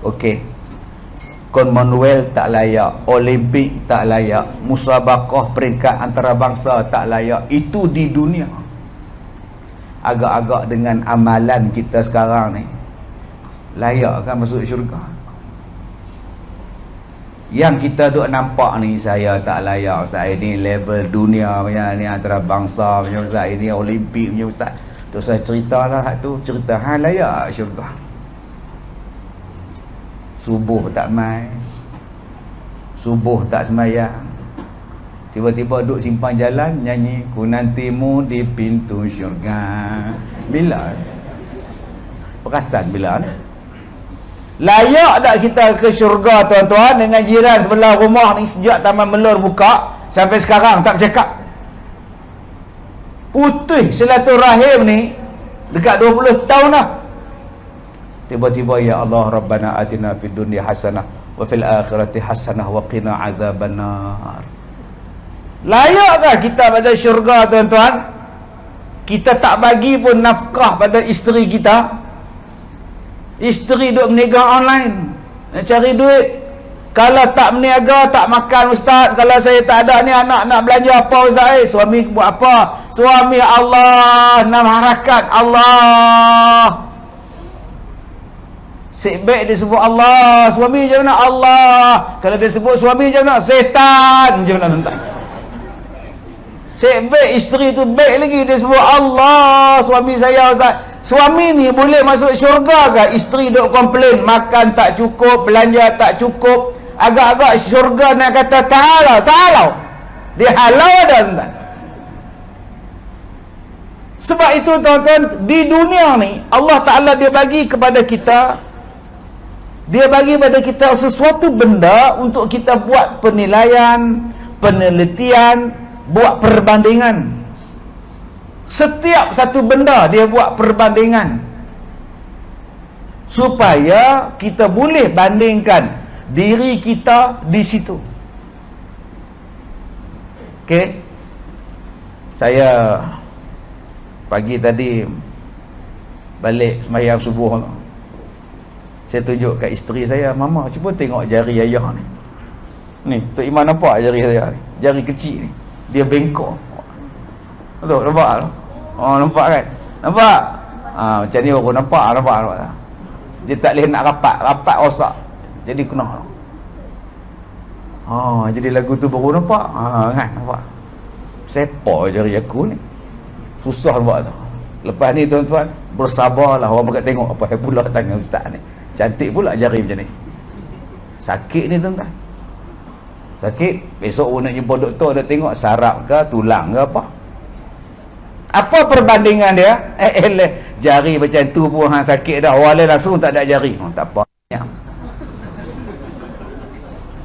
Okey. Commonwealth tak layak, Olimpik tak layak, musabaqah peringkat antarabangsa tak layak. Itu di dunia. Agak-agak dengan amalan kita sekarang ni, layak kan masuk syurga? Yang kita duk nampak ni, saya tak layak Ustaz, ini level dunia punya ni, antarabangsa punya Ustaz, ini Olimpik punya Ustaz. Tu saya ceritalah tu, cerita hang layak syurga. Subuh tak mai, subuh tak sembahyang, tiba-tiba duduk simpang jalan nyanyi ku nantimu di pintu syurga. Bila? Perasan bila? Layak tak kita ke syurga tuan-tuan dengan jiran sebelah rumah ni sejak Taman Melur buka sampai sekarang tak bercakap? Putih silaturahim ni dekat 20 tahun dah. Tiba-tiba ya Allah Rabbana atina fid dunya hasanah wa fil akhirati hasanah wa qina azabannar. Layakkah kita pada syurga tuan-tuan? Kita tak bagi pun nafkah pada isteri kita. Isteri duk berniaga online, nak cari duit. Kalau tak berniaga, tak makan Ustaz. Kalau saya tak ada ni anak nak belanja apa Ustaz? Suami buat apa? Suami Allah, enam harakat Allah. Sebaik dia sebut Allah, suami macam mana? Allah. Kalau dia sebut suami macam mana? Setan macam mana tuan-tuan? Sebaik isteri tu baik lagi, dia sebut Allah, suami saya Ustaz. Suami ni boleh masuk syurga ke? Isteri duk komplain makan tak cukup, belanja tak cukup. Agak-agak syurga nak kata ta'alau. Dia halau dah tuan-tuan. Sebab itu tuan-tuan, di dunia ni Allah Ta'ala dia bagi kepada kita, dia bagi pada kita sesuatu benda untuk kita buat penilaian, penelitian, buat perbandingan. Setiap satu benda dia buat perbandingan supaya kita boleh bandingkan diri kita di situ. Okey. Saya pagi tadi balik sembahyang subuh, saya tunjuk kat isteri saya, Mama cuba tengok jari ayah ni. Ni, Tok Iman nampak jari saya ni? Jari kecil ni. Dia bengkok. Betul, nampak tak? Oh, nampak kan? Nampak? Macam ni baru nampak. Dia tak boleh nak rapat rosak. Jadi kena. Jadi lagu tu baru nampak. Kan? Nampak? Sepa jari aku ni. Susah nampak tu. Lepas ni tuan-tuan, bersabarlah. Orang bakal tengok apa yang pula tangan ustaz ni. Cantik pula jari macam ni. Sakit ni tuan-tuan. Sakit. Besok nak jumpa doktor, dia tengok sarap ke, tulang ke apa. Apa perbandingan dia? Jari macam tu pun hang sakit dah. Orang lain langsung tak ada jari. Tak apa.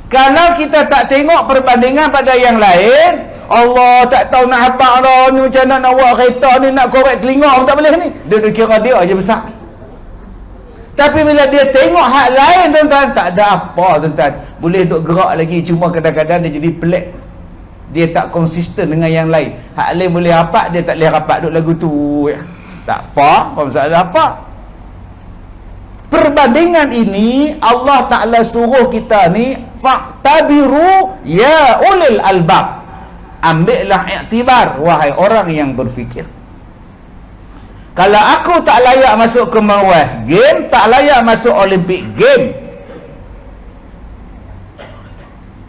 Kalau kita tak tengok perbandingan pada yang lain, Allah tak tahu nak habaq dah ni, macam mana nak buat kereta ni, nak korek telinga pun tak boleh ni. Dia kira dia aja besar. Tapi bila dia tengok hak lain tuan-tuan, tak ada apa tuan-tuan. Boleh duk gerak lagi, cuma kadang-kadang dia jadi pelik. Dia tak konsisten dengan yang lain. Hak lain boleh rapat, dia tak boleh rapat duk lagu tu. Tak apa, masalah apa. Perbandingan ini Allah Ta'ala suruh kita ni, fa'tabiru ya ulil albab. Ambillah iktibar, wahai orang yang berfikir. Kalau aku tak layak masuk Commonwealth Game, tak layak masuk Olympic Game,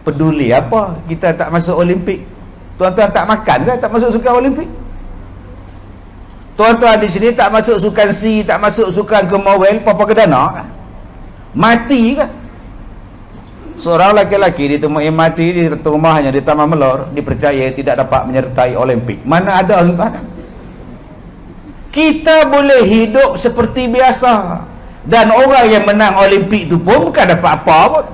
peduli apa kita tak masuk Olimpik? Tuan-tuan tak makan ke tak masuk sukan Olimpik? Tuan-tuan di sini tak masuk sukan C, tak masuk sukan Commonwealth, apa kedana kan? Mati ke? Seorang lelaki ditemui mati di rumahnya di Taman Melor, dipercayai tidak dapat menyertai Olimpik. Mana ada tuan-tuan? Kita boleh hidup seperti biasa, dan orang yang menang Olimpik tu pun bukan dapat apa pun.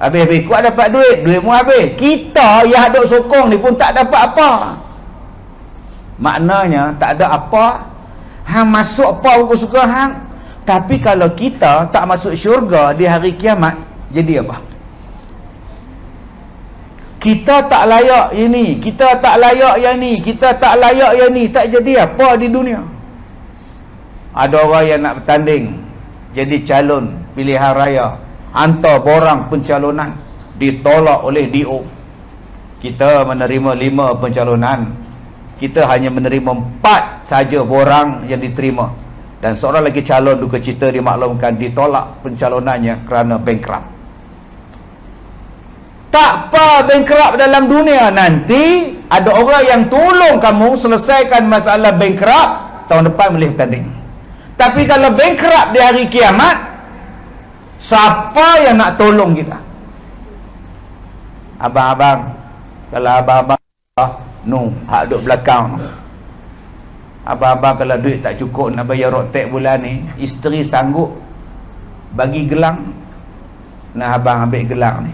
Habis-habis kuat dapat duit mu habis. Kita yang duk sokong ni pun tak dapat apa. Maknanya tak ada apa. Hang masuk apa pun suka hang. Tapi kalau kita tak masuk syurga di hari kiamat, jadi apa? Kita tak layak ini, kita tak layak yang ni, kita tak layak yang ni, tak jadi apa di dunia. Ada orang yang nak bertanding jadi calon pilihan raya, hantar borang pencalonan, ditolak oleh DO. Kita menerima 5 pencalonan, kita hanya menerima 4 saja borang yang diterima, dan seorang lagi calon duka cita dimaklumkan ditolak pencalonannya kerana bankrupt. Tak apa bankrupt dalam dunia, nanti ada orang yang tolong kamu selesaikan masalah bankrupt, tahun depan boleh tanding. Tapi kalau bankrupt di hari kiamat, siapa yang nak tolong kita? Abang-abang, kalau abang-abang hak duduk belakang, abang-abang kalau duit tak cukup nak bayar rotek bulan ni, isteri sanggup bagi gelang, nah abang ambil gelang ni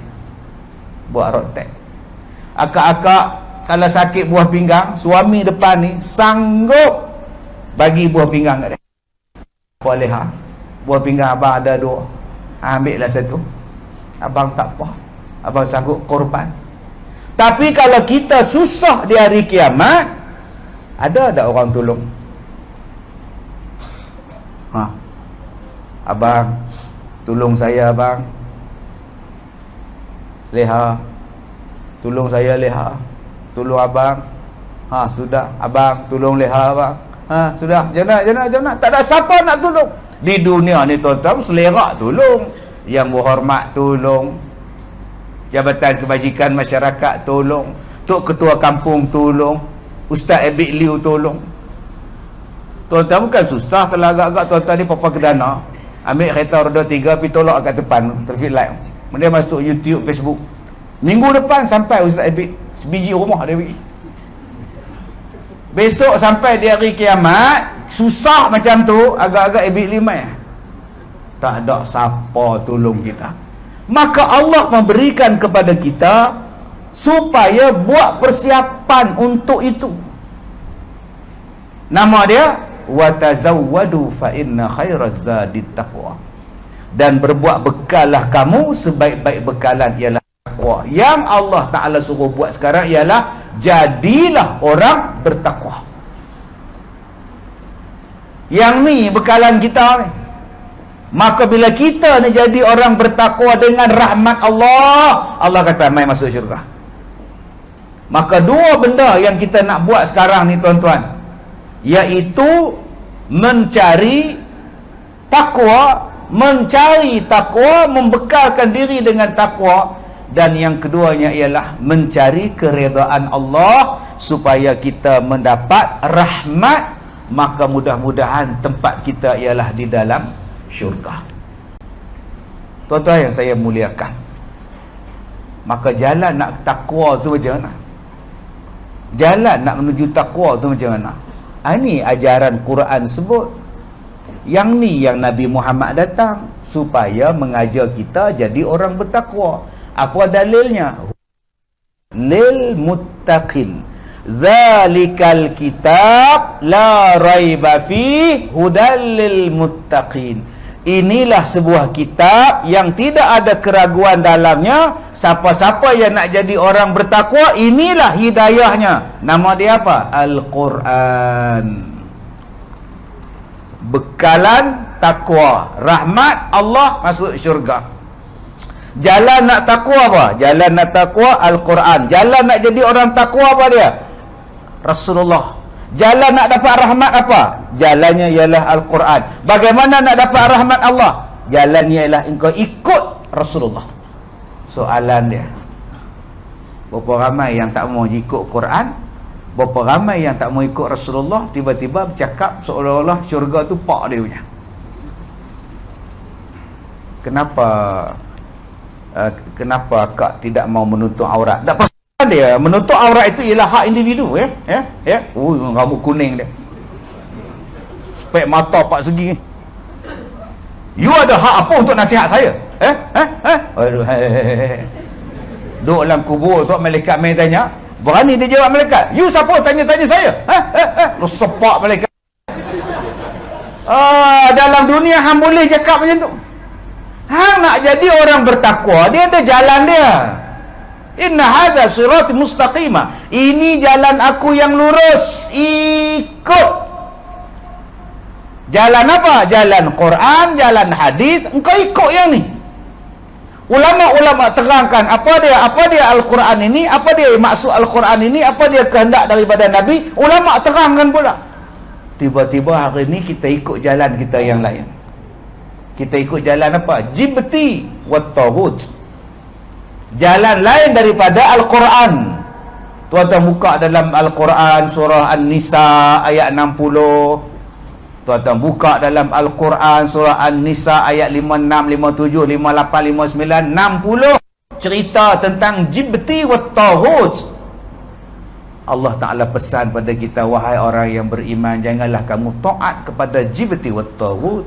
buat rotek. Akak-akak kalau sakit buah pinggang, suami depan ni sanggup bagi buah pinggang kat dia. Boleh buah pinggang abang ada 2, ambil lah 1, abang tak apa, abang sanggup korban. Tapi kalau kita susah di hari kiamat, ada tak orang tolong? Abang, tolong saya abang. Leha, tolong saya Leha. Tolong abang. Sudah abang, tolong Leha abang. Sudah, jangan. Tak ada siapa nak tolong. Di dunia ni tuan-tuan, selera tolong, yang berhormat tolong, Jabatan Kebajikan Masyarakat tolong, Tok Ketua Kampung tolong, Ustaz Abid Liu tolong. Tuan-tuan bukan susah kalau agak-agak tuan-tuan ni papa kedana, ambil kereta roda 3 pergi tolak kat depan traffic light. Dia masuk YouTube, Facebook. Minggu depan sampai Ustaz Abid, sebiji rumah dia pergi. Besok sampai di hari kiamat, susah macam tu, agak-agak Abid limai. Tak ada siapa tolong kita. Maka Allah memberikan kepada kita supaya buat persiapan untuk itu. Nama dia watazawwadu fa inna khairaz zadit taqwa. Dan berbuat bekallah kamu, sebaik-baik bekalan ialah takwa. Yang Allah Ta'ala suruh buat sekarang ialah jadilah orang bertakwa. Yang ni bekalan kita ni. Maka bila kita ni jadi orang bertakwa dengan rahmat Allah, Allah kata mai masuk syurga. Maka 2 benda yang kita nak buat sekarang ni tuan-tuan, iaitu mencari takwa, membekalkan diri dengan takwa, dan yang keduanya ialah mencari keredaan Allah supaya kita mendapat rahmat. Maka mudah-mudahan tempat kita ialah di dalam syurga. Tuan-tuan yang saya muliakan, maka jalan nak takwa tu macam mana? Jalan nak menuju takwa tu macam mana? Ini ajaran Quran sebut. Yang ni yang Nabi Muhammad datang supaya mengajar kita jadi orang bertakwa. Apa dalilnya? Lil muttaqin, zalikal kitab la raiba fi hudal lil muttaqin. Inilah sebuah kitab yang tidak ada keraguan dalamnya. Siapa-siapa yang nak jadi orang bertakwa, inilah hidayahnya. Nama dia apa? Al-Quran. Bekalan takwa, rahmat Allah, masuk syurga. Jalan nak takwa apa? Jalan nak takwa Al-Quran. Jalan nak jadi orang takwa apa dia? Rasulullah. Jalan nak dapat rahmat apa? Jalannya ialah Al-Quran. Bagaimana nak dapat rahmat Allah? Jalannya ialah engkau ikut Rasulullah. Soalan dia, berapa ramai yang tak mau ikut Quran? Berapa ramai yang tak mau ikut Rasulullah? Tiba-tiba bercakap seolah-olah syurga tu pak dia punya. Kenapa akak tidak mau menutup aurat? Tak pasal dia menutup aurat itu ialah hak individu, rambut kuning dia, spek mata 4 segi. You ada hak apa untuk nasihat saya? Duduk dalam kubur, so malaikat main tanya, berani dia jawab malaikat, you siapa tanya-tanya saya? Lu sepak malaikat. Dalam dunia hang boleh cakap macam tu. Hang nak jadi orang bertakwa, dia ada jalan dia. Inna hadza sirati mustaqimah. Ini jalan aku yang lurus, ikut. Jalan apa? Jalan Quran, jalan hadis. Engkau ikut yang ni. Ulama-ulama terangkan apa dia Al-Quran ini, apa dia maksud Al-Quran ini, apa dia kehendak daripada Nabi. Ulama terangkan pula. Tiba-tiba hari ni kita ikut jalan kita yang lain. Kita ikut jalan apa? Jibti wa taghut. Jalan lain daripada Al-Quran. Tuan-tuan buka dalam Al-Quran surah An-Nisa ayat 60. Tuan-tuan buka dalam Al-Quran surah An-Nisa ayat 56, 57, 58, 59, 60. Cerita tentang jibti wa taghut. Allah Ta'ala pesan pada kita, wahai orang yang beriman, janganlah kamu taat kepada jibti wa taghut.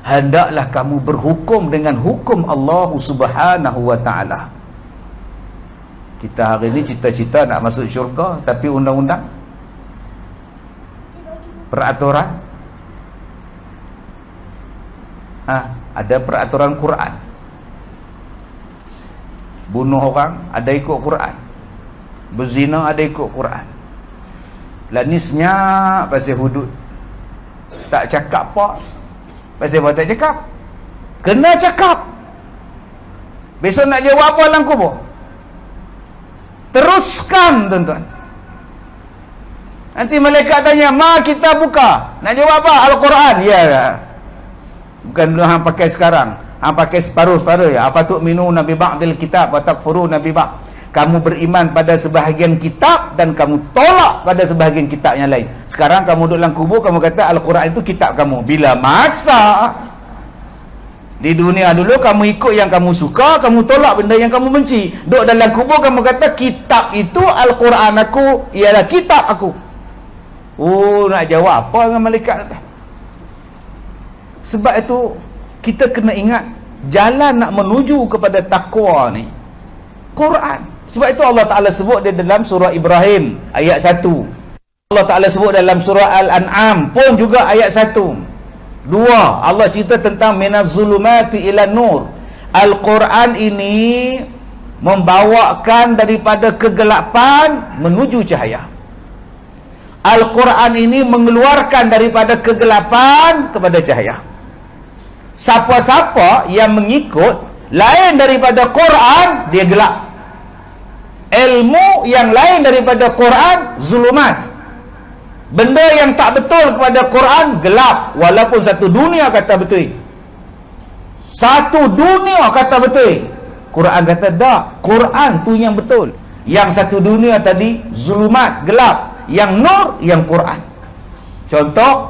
Hendaklah kamu berhukum dengan hukum Allah Subhanahu wa Ta'ala. Kita hari ni cita-cita nak masuk syurga, tapi undang-undang, peraturan, ada peraturan Quran. Bunuh orang ada ikut Quran, berzina ada ikut Quran. Lanisnya pasal hudud, tak cakap apa. Pasal apa tak cakap? Kena cakap. Besok nak jawab apa dalam kubur? Teruskan, tuan-tuan. Nanti malaikat tanya, ma kita buka, nak jawab apa? Al-Quran. Ya, bukan dulu hang pakai sekarang, hang pakai separuh-separuh ya. Apa tu minu nabi ba'dil kitab wa takfuru nabi ba'. Kamu beriman pada sebahagian kitab dan kamu tolak pada sebahagian kitab yang lain. Sekarang kamu duduk dalam kubur, kamu kata Al-Quran itu kitab kamu. Bila masa di dunia dulu kamu ikut yang kamu suka, kamu tolak benda yang kamu benci. Duduk dalam kubur kamu kata kitab itu Al-Quran aku, ialah kitab aku. Oh, nak jawab apa dengan malaikat? Sebab itu kita kena ingat, jalan nak menuju kepada takwa ni Quran. Sebab itu Allah Ta'ala sebut dia dalam surah Ibrahim ayat 1. Allah Ta'ala sebut dalam surah Al-An'am pun juga ayat 1. 2, Allah cerita tentang minaz zulumati ila nur. Al-Quran ini membawakan daripada kegelapan menuju cahaya. Al-Quran ini mengeluarkan daripada kegelapan kepada cahaya. Siapa-siapa yang mengikut lain daripada Quran, dia gelap. Ilmu yang lain daripada Quran, zulumat. Benda yang tak betul kepada Quran, gelap. Walaupun satu dunia kata betul, satu dunia kata betul, Quran kata tak, Quran tu yang betul. Yang satu dunia tadi zulumat, gelap. Yang nur, yang Quran. Contoh,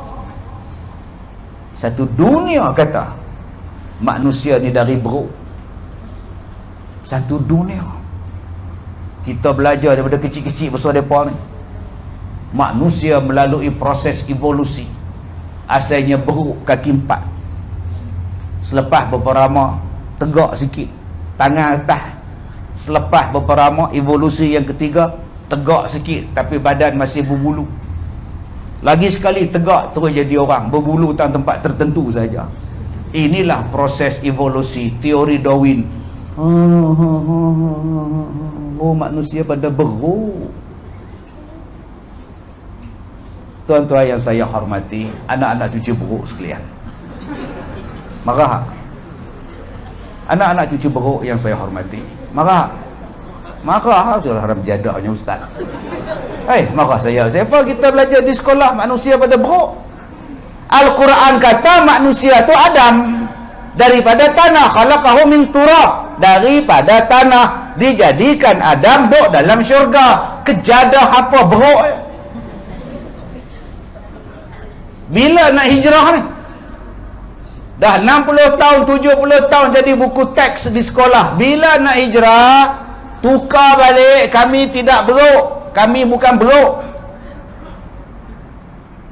satu dunia kata manusia ni dari beruk. Satu dunia. Kita belajar daripada kecil-kecil besar mereka ni. Manusia melalui proses evolusi. Asalnya beruk kaki 4. Selepas beberapa lama tegak sikit, tangan atas. Selepas beberapa lama evolusi yang ketiga, tegak sikit tapi badan masih berbulu. Lagi sekali tegak terus jadi orang, berbulu dalam tempat tertentu saja. Inilah proses evolusi, teori Darwin. Oh, manusia pada beruk. Tuan-tuan yang saya hormati, anak-anak cucu beruk sekalian, marah? Anak-anak cucu beruk yang saya hormati, marah? Marah? Sudah haram jadahnya ustaz. Marah saya. Siapa kita belajar di sekolah manusia pada beruk? Al-Quran kata manusia tu Adam, daripada tanah, khalaqahu min turab, daripada tanah dijadikan Adam duduk dalam syurga. Kejadah apa beruk? Bila nak hijrah ni? Dah 60 tahun, 70 tahun jadi buku teks di sekolah. Bila nak hijrah, tukar balik, kami tidak beruk, kami bukan beruk.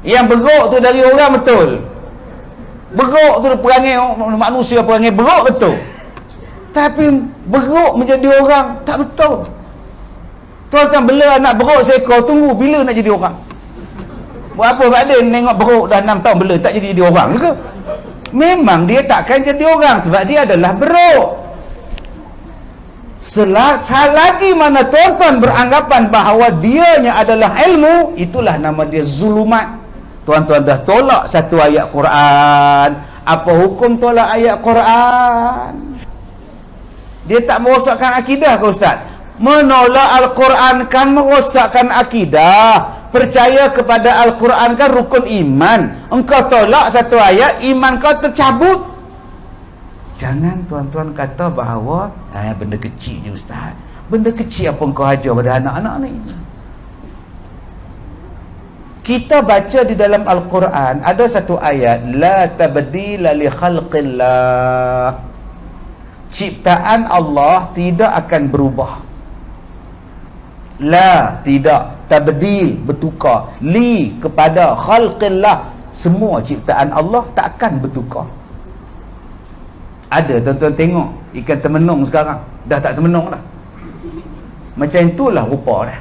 Yang beruk tu dari orang betul. Beruk tu perangai manusia, perangai beruk betul. Tapi beruk menjadi orang tak betul. Tuan-tuan bela anak beruk seekor, tunggu bila nak jadi orang. Buat apa Pak Din tengok beruk dah 6 tahun bela tak jadi orang ke? Memang dia takkan jadi orang sebab dia adalah beruk. Selagi mana tuan-tuan beranggapan bahawa dianya adalah ilmu, itulah nama dia zulumat. Tuan-tuan dah tolak satu ayat Quran. Apa hukum tolak ayat Quran? Dia tak merosakkan akidah ke Ustaz? Menolak Al-Quran kan merosakkan akidah. Percaya kepada Al-Quran kan rukun iman. Engkau tolak satu ayat, iman kau tercabut. Jangan tuan-tuan kata bahawa benda kecil je Ustaz. Benda kecil apa engkau ajar pada anak-anak ni? Kita baca di dalam Al-Quran ada satu ayat, la tabdila li khalqillah. Ciptaan Allah tidak akan berubah. La, tidak. Tabdil, bertukar. Li, kepada. Khalqillah, semua ciptaan Allah tak akan bertukar. Ada tuan-tuan tengok ikan termenung sekarang, dah tak termenung dah. Macam itulah rupa dah.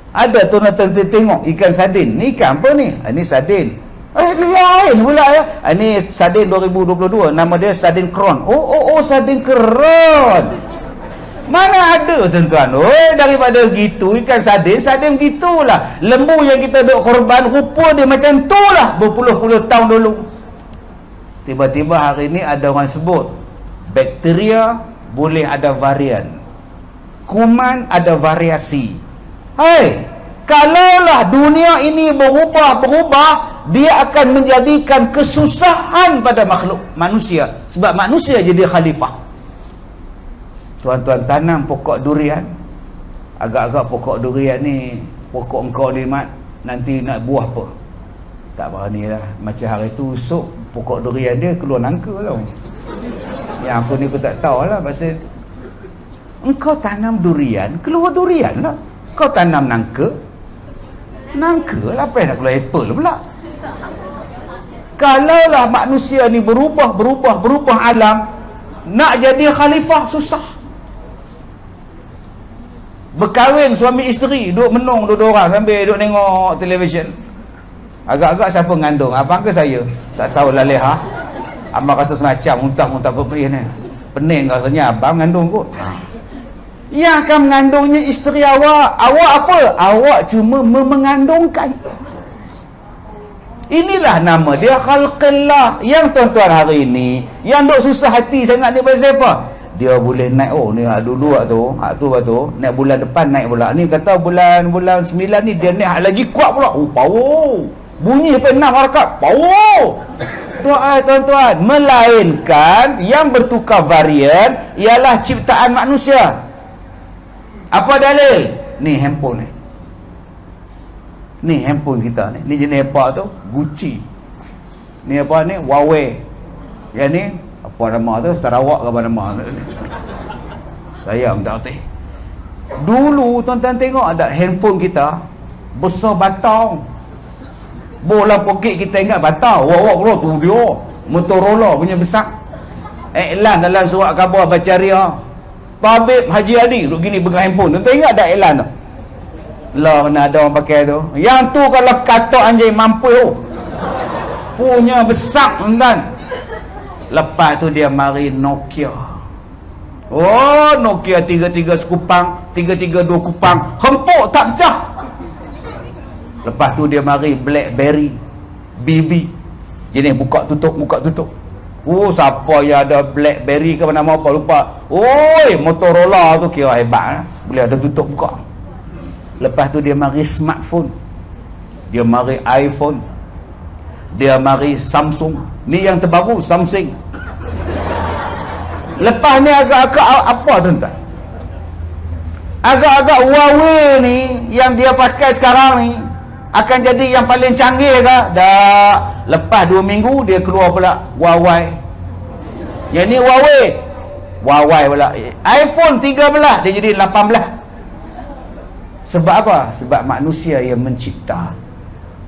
Ada tuan-tuan tengok ikan sardin. Ni ikan apa ni? Ini sardin. Lain pula ya. Ini sardin 2022. Nama dia sardin kron. Oh, sardin kron. Mana ada tuan-tuan? Daripada gitu ikan sardin gitulah. Lembu yang kita duk korban, rupa dia macam tu lah berpuluh-puluh tahun dulu. Tiba-tiba hari ni ada orang sebut bakteria boleh ada varian, kuman ada variasi. Kalaulah dunia ini berubah, dia akan menjadikan kesusahan pada makhluk manusia. Sebab manusia jadi khalifah. Tuan-tuan tanam pokok durian, agak-agak pokok durian ni, pokok engkau ni mat, nanti nak buah apa? Tak berani lah. Macam hari tu usuk pokok durian dia keluar nangka tau. Yang aku ni aku tak tahu lah pasal engkau tanam durian, keluar durian lah. Kau tanam nangka lah, apa yang nak keluar apple pula? Kalaulah manusia ni berubah alam, nak jadi khalifah susah. Berkahwin suami isteri, duduk menung dua orang sambil duduk tengok televisyen. Agak-agak siapa ngandung? Abang ke saya? Tak tahulah leha. Abang rasa semacam muntah-muntah berperin ni. Pening rasanya abang ngandung kot. Yang akan mengandungnya isteri awak. Awak apa? Awak cuma mengandungkan. Inilah nama dia khalqillah. Yang tuan-tuan hari ini yang duk susah hati sangat ni pasal apa? Dia boleh naik. Ni dulu tu naik bulan depan naik pula. Ni kata bulan 9 ni dia naik lagi kuat pula. Power. Bunyi sampai 6 harakat. Power. Doa tuan-tuan. Melainkan yang bertukar varian ialah ciptaan manusia. Apa dalil? Ni handphone ni. Ni handphone kita ni. Ni jenis apa tu? Gucci. Ni apa ni? Huawei. Yang ni apa nama tu? Sarawak ke apa nama? Saya tak tahu. Dulu tuan-tuan tengok ada handphone kita besar batang. Bola poket kita ingat batang. Wah tu dia. Motorola punya besar. Iklan dalam surat khabar Bacaria. Tabib Haji Adi duduk gini pegang handphone. Tuan-tuan ingat tak iklan tu? Lah mana ada orang pakai tu. Yang tu kalau katok anjing mampu punya besar tuan-tuan. Lepas tu dia mari Nokia. Nokia 33 sekupang, 332 kupang, hempuk tak pecah. Lepas tu dia mari BlackBerry BB. Jenis buka tutup. Siapa yang ada BlackBerry ke nama apa lupa. Motorola tu kira hebat lah. Boleh ada tutup buka. Lepas tu dia mari smartphone. Dia mari iPhone. Dia mari Samsung. Ni yang terbaru Samsung. Lepas ni agak-agak apa tuan-tuan? Agak-agak Huawei ni yang dia pakai sekarang ni akan jadi yang paling canggih ke? Dah. Lepas 2 minggu dia keluar pula Huawei. Yang ni Huawei pula. iPhone 13 dia jadi 18. Sebab apa? Sebab manusia yang mencipta.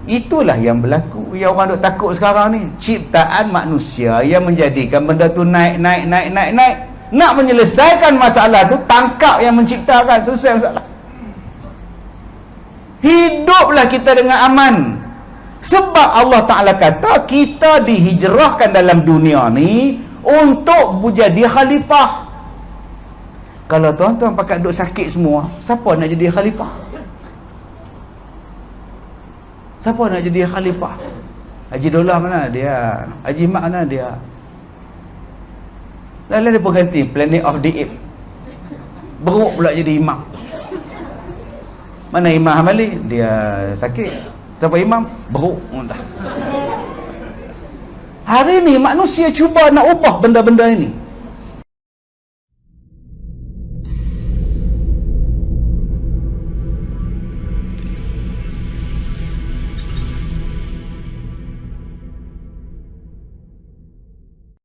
Itulah yang berlaku. Yang orang duk takut sekarang ni. Ciptaan manusia yang menjadikan benda tu naik. Nak menyelesaikan masalah tu, tangkap yang menciptakan. Selesai masalah. Hiduplah kita dengan aman. Sebab Allah Ta'ala kata kita dihijrahkan dalam dunia ni untuk menjadi khalifah. Kalau tuan-tuan pakat duk sakit semua, siapa nak jadi khalifah? Siapa nak jadi khalifah? Haji Dollah mana dia? Haji Mak mana dia? Lalu dia berganti Planet of the Apes. Beruk pula jadi imam. Mana Imam Hamali? Dia sakit. Siapa imam? Beruk. Hari ni manusia cuba nak ubah benda-benda ini.